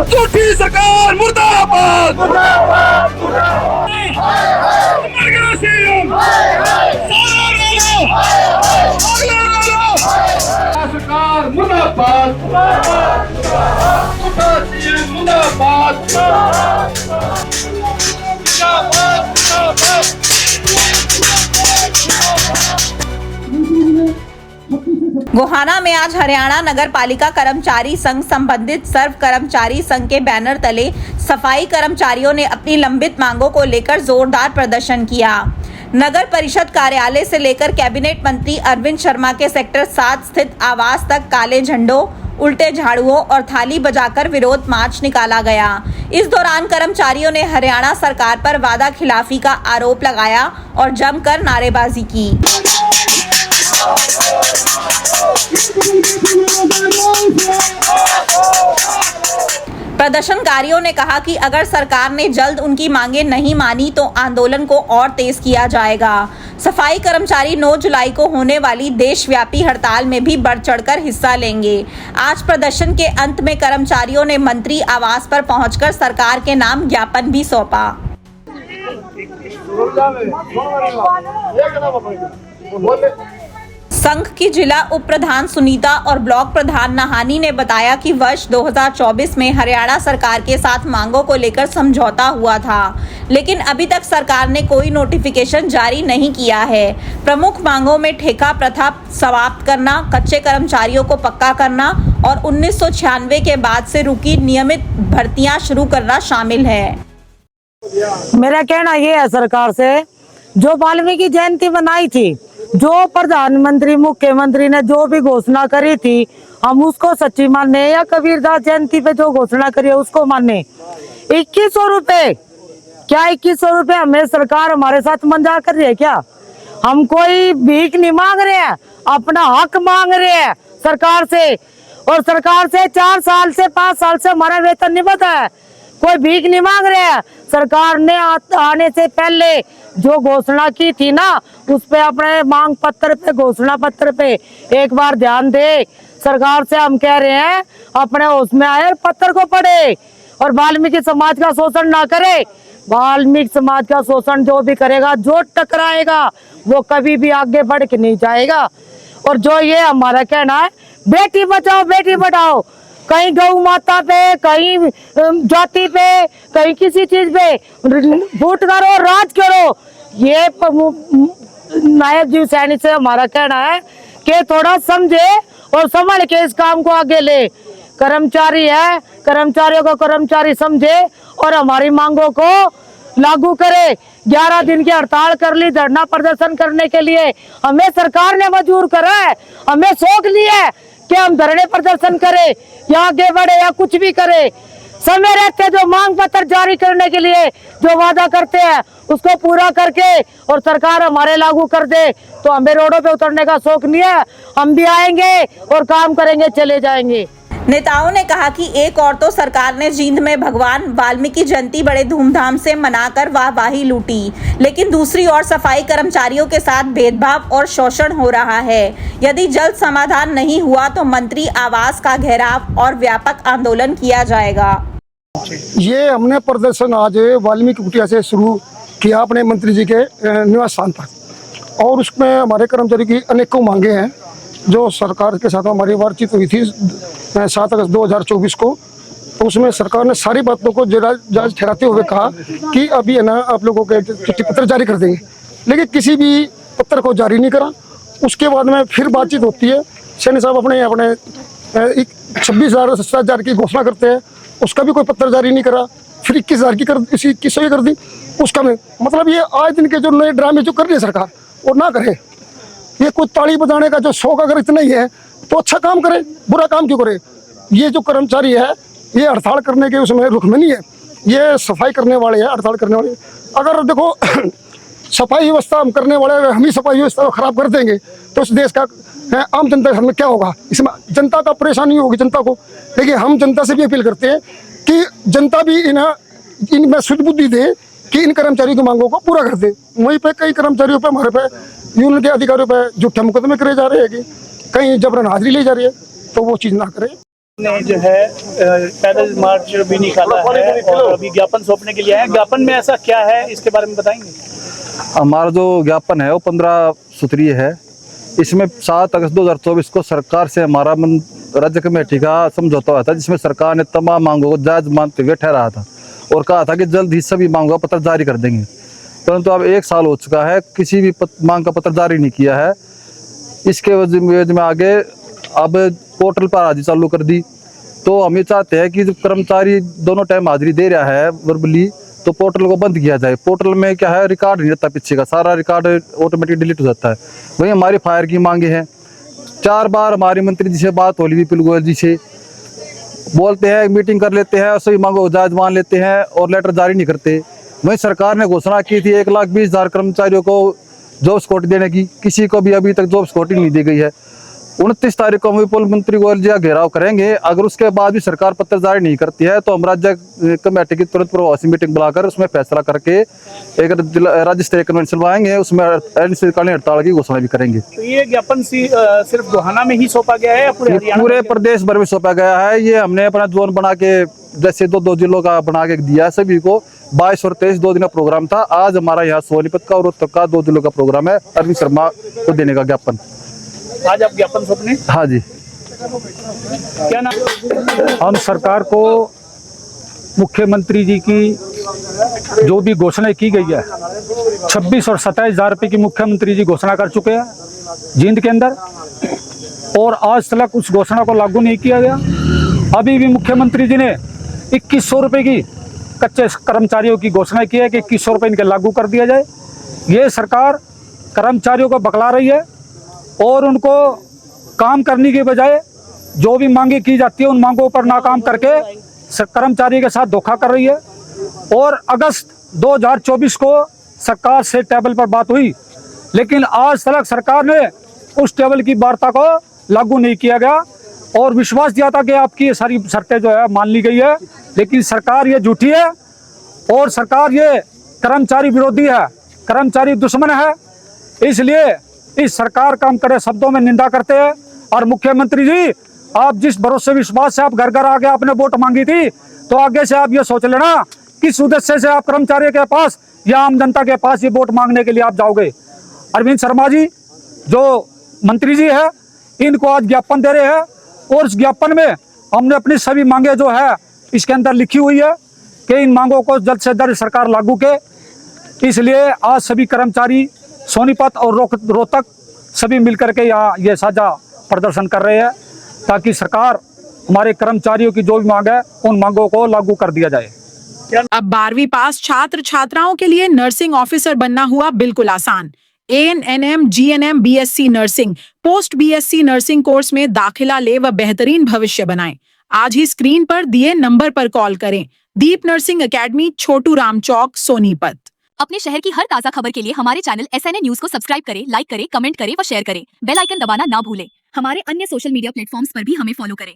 झूठी सरकार मुर्दाबाद, मर गया सीएम, सारा रोलो, अगला रोलो। सरकार मुर्दाबाद, झूठा सीएम मुर्दाबाद, गोहाना में आज हरियाणा नगर पालिका कर्मचारी संघ संबंधित सर्व कर्मचारी संघ के बैनर तले सफाई कर्मचारियों ने अपनी लंबित मांगों को लेकर जोरदार प्रदर्शन किया। नगर परिषद कार्यालय से लेकर कैबिनेट मंत्री अरविंद शर्मा के सेक्टर 7 स्थित आवास तक काले झंडों, उल्टे झाड़ुओं और थाली बजाकर विरोध मार्च निकाला गया। इस दौरान कर्मचारियों ने हरियाणा सरकार पर वादा खिलाफी का आरोप लगाया और जमकर नारेबाजी की। प्रदर्शनकारियों ने कहा कि अगर सरकार ने जल्द उनकी मांगें नहीं मानी तो आंदोलन को और तेज किया जाएगा। सफाई कर्मचारी 9 जुलाई को होने वाली देशव्यापी हड़ताल में भी बढ़ चढ़कर हिस्सा लेंगे। आज प्रदर्शन के अंत में कर्मचारियों ने मंत्री आवास पर पहुंचकर सरकार के नाम ज्ञापन भी सौंपा। संघ की जिला उप प्रधान सुनीता और ब्लॉक प्रधान नहानी ने बताया कि वर्ष 2024 में हरियाणा सरकार के साथ मांगों को लेकर समझौता हुआ था, लेकिन अभी तक सरकार ने कोई नोटिफिकेशन जारी नहीं किया है। प्रमुख मांगों में ठेका प्रथा समाप्त करना, कच्चे कर्मचारियों को पक्का करना और 1996 के बाद से रुकी नियमित भर्तियां शुरू करना शामिल है। मेरा कहना ये है सरकार से, जो वाल्मीकि जयंती मनाई थी, जो प्रधानमंत्री मुख्यमंत्री ने जो भी घोषणा करी थी, हम उसको सच्ची माने, या कबीरदास जयंती पे जो घोषणा करी है उसको माने। 2100 रुपए, क्या 2100 रुपए हमें सरकार हमारे साथ मजाक कर रही है क्या? हम कोई भीख नहीं मांग रहे हैं, अपना हक मांग रहे हैं सरकार से। और सरकार से 4 साल से 5 साल से हमारा वेतन नहीं बढ़ा है, कोई भीख नहीं मांग रहे हैं। सरकार ने आने से पहले जो घोषणा की थी ना, उस पे अपने मांग पत्र पे, घोषणा पत्र पे एक बार ध्यान दे। सरकार से हम कह रहे हैं अपने होश में आए, पत्र को पढ़े और वाल्मीकि समाज का शोषण ना करे। वाल्मीकि समाज का शोषण जो भी करेगा, जो टकराएगा, वो कभी भी आगे बढ़ के नहीं जाएगा। और जो ये हमारा कहना है, बेटी बचाओ बेटी बढ़ाओ, कहीं गौ माता पे, कहीं जाति पे, कहीं किसी चीज पे वोट करो, राज करो। ये नायक जी सैनी से हमारा कहना है कि थोड़ा समझे और संभल के इस काम को आगे ले। कर्मचारी है, कर्मचारियों को कर्मचारी समझे और हमारी मांगों को लागू करे। 11 दिन की हड़ताल कर ली धरना प्रदर्शन करने के लिए, हमें सरकार ने मजबूर करा है, हमें शौक लिया है कि हम धरने प्रदर्शन करें या आगे बढ़े या कुछ भी करे। समय रहते जो मांग पत्र जारी करने के लिए जो वादा करते हैं उसको पूरा करके और सरकार हमारे लागू कर दे, तो हमें रोडों पे उतरने का शौक नहीं है। हम भी आएंगे और काम करेंगे, चले जाएंगे। नेताओं ने कहा कि एक और तो सरकार ने जींद में भगवान वाल्मीकि जयंती बड़े धूमधाम से मनाकर वाहवाही लूटी, लेकिन दूसरी ओर सफाई कर्मचारियों के साथ भेदभाव और शोषण हो रहा है। यदि जल्द समाधान नहीं हुआ तो मंत्री आवास का घेराव और व्यापक आंदोलन किया जाएगा। ये हमने प्रदर्शन आज वाल्मीकि कुटिया से शुरू किया अपने मंत्री जी के निवास स्थान तक, और उसमें हमारे कर्मचारी की अनेकों मांगे हैं जो सरकार के साथ हमारी बातचीत हुई थी 7 अगस्त 2024 को। तो उसमें सरकार ने सारी बातों को जायज ठहराते हुए कहा कि अभी है ना आप लोगों के चिट्ठी पत्र जारी कर देंगे, लेकिन किसी भी पत्र को जारी नहीं करा। उसके बाद में फिर बातचीत होती है, सैनी साहब अपने 26,000 की घोषणा करते हैं, उसका भी कोई पत्र जारी नहीं करा। फिर 21,000 की 2100 कर दी, उसका में मतलब ये आज दिन के जो नए ड्रामे जो कर रही है सरकार, वो ना करे। ये कुछ ताली बजाने का जो शौक अगर इतना ही है तो अच्छा काम करे, बुरा काम क्यों करे? ये जो कर्मचारी है ये हड़ताल करने के उसमें रुख में नहीं है, ये सफाई करने वाले हैं, हड़ताल करने वाले। अगर देखो सफाई व्यवस्था हम करने वाले, हम ही सफाई व्यवस्था को खराब कर देंगे तो इस देश का आम जनता के सामने क्या होगा? इसमें जनता का परेशानी होगी जनता को। लेकिन हम जनता से भी अपील करते हैं कि जनता भी इनमें शुद्ध बुद्धि दे कि इन कर्मचारियों की मांगों को पूरा कर दे। वहीं पे कई कर्मचारियों पे, हमारे पे, यूनियन के अधिकारियों पे झूठे मुकदमे करे जा रहे हैं कि कहीं जबरन हाजिरी ली जा रही है, तो वो चीज़ ना करे। ने जो है पैदल मार्च भी निकाला है और अभी ज्ञापन सौंपने के लिए आए हैं। ज्ञापन में ऐसा क्या है इसके बारे में बताएंगे? हमारा जो ज्ञापन है वो 15 सूत्रीय है। इसमें 7 अगस्त 2024 को सरकार से हमारा राज्य कमेटी का समझौता हुआ था, जिसमें सरकार ने तमाम मांगों को जायज मानते हुए ठहराया था और कहा था कि जल्द ही सभी मांगों का पत्र जारी कर देंगे। परंतु अब 1 साल हो चुका है, किसी भी मांग का पत्र जारी नहीं किया है। इसके वजह में आगे अब पोर्टल पर हाजिरी चालू कर दी। तो हम ये चाहते हैं कि जो कर्मचारी दोनों टाइम हाजिरी दे रहा है वर्बली, तो पोर्टल को बंद किया जाए। पोर्टल में क्या है, रिकॉर्ड नहीं रहता, पीछे का सारा रिकॉर्ड ऑटोमेटिक डिलीट हो जाता है। वही हमारी फायर की मांगे हैं। 4 बार हमारे मंत्री जी से बात हो ली, विपुल गोयल जी से, बोलते हैं मीटिंग कर लेते हैं, सभी मांगों को जायज मान लेते हैं और लेटर जारी नहीं करते। वहीं सरकार ने घोषणा की थी 1,20,000 कर्मचारियों को जॉब सिक्योरिटी देने की, किसी को भी अभी तक जॉब सिक्योरिटी नहीं दी गई है। 29 तारीख को हम विपुल मंत्री गोयल जी का घेराव करेंगे। अगर उसके बाद भी सरकार पत्र जारी नहीं करती है तो हम राज्य कमेटी की तुरंत प्रभावी मीटिंग बुलाकर उसमें फैसला करके एक राज्य स्तरीय कन्वेंशन बुलाएंगे, उसमें अनिश्चितकालीन हड़ताल की घोषणा भी करेंगे। तो ये ज्ञापन सिर्फ गोहाना में ही सौंपा गया है या पूरे हरियाणा पूरे प्रदेश भर में सौंपा गया है। ये हमने अपना जोन बना के, जैसे 2 जिलों का बना के दिया है सभी को। 22 और 23 2 दिन का प्रोग्राम था। आज हमारा यहाँ सोनीपत का और रोहतक का 2 जिलों का प्रोग्राम है अरविंद शर्मा को देने का ज्ञापन। आज आप ज्ञापन सौंपने? हाँ जी। क्या नाम? हम सरकार को मुख्यमंत्री जी की जो भी घोषणा की गई है, 26 और 27 हज़ार रुपये की मुख्यमंत्री जी घोषणा कर चुके हैं जींद के अंदर, और आज तक उस घोषणा को लागू नहीं किया गया। अभी भी मुख्यमंत्री जी ने 2100 रुपये की कच्चे कर्मचारियों की घोषणा की है कि 2100 रुपये इनके लागू कर दिया जाए। ये सरकार कर्मचारियों को बकला रही है और उनको काम करने के बजाय जो भी मांगे की जाती है उन मांगों पर नाकाम करके कर्मचारी के साथ धोखा कर रही है। और अगस्त 2024 को सरकार से टेबल पर बात हुई, लेकिन आज तक सरकार ने उस टेबल की वार्ता को लागू नहीं किया गया और विश्वास दिया था कि आपकी ये सारी शर्तें जो है मान ली गई है, लेकिन सरकार ये झूठी है और सरकार ये कर्मचारी विरोधी है, कर्मचारी दुश्मन है। इसलिए इस सरकार का हम कड़े शब्दों में निंदा करते हैं। और मुख्यमंत्री जी, आप जिस भरोसे विश्वास से आप घर घर आके आपने वोट मांगी थी, तो आगे से आप ये सोच लेना किस उद्देश्य से आप कर्मचारी के पास या आम जनता के पास ये वोट मांगने के लिए आप जाओगे। अरविंद शर्मा जी जो मंत्री जी है, इनको आज ज्ञापन दे रहे हैं और उस ज्ञापन में हमने अपनी सभी मांगे जो है इसके अंदर लिखी हुई है कि इन मांगों को जल्द से जल्द सरकार लागू के। इसलिए आज सभी कर्मचारी सोनीपत और रोहतक सभी मिलकर के यहाँ ये साझा प्रदर्शन कर रहे हैं ताकि सरकार हमारे कर्मचारियों की जो भी मांग है उन मांगों को लागू कर दिया जाए। अब 12वीं पास छात्र छात्राओं के लिए नर्सिंग ऑफिसर बनना हुआ बिल्कुल आसान। ANM, GNM, BSc nursing, post BSc nursing course में दाखिला ले व बेहतरीन भविष्य बनाएं। आज ही स्क्रीन पर दिए नंबर पर कॉल करें। दीप नर्सिंग एकेडमी, छोटू राम चौक, सोनीपत। अपने शहर की हर ताजा खबर के लिए हमारे चैनल SNA न्यूज को सब्सक्राइब करें, लाइक करें, कमेंट करें व शेयर करें। बेल आइकन दबाना ना भूलें। हमारे अन्य सोशल मीडिया प्लेटफॉर्म्स पर भी हमें फॉलो करें।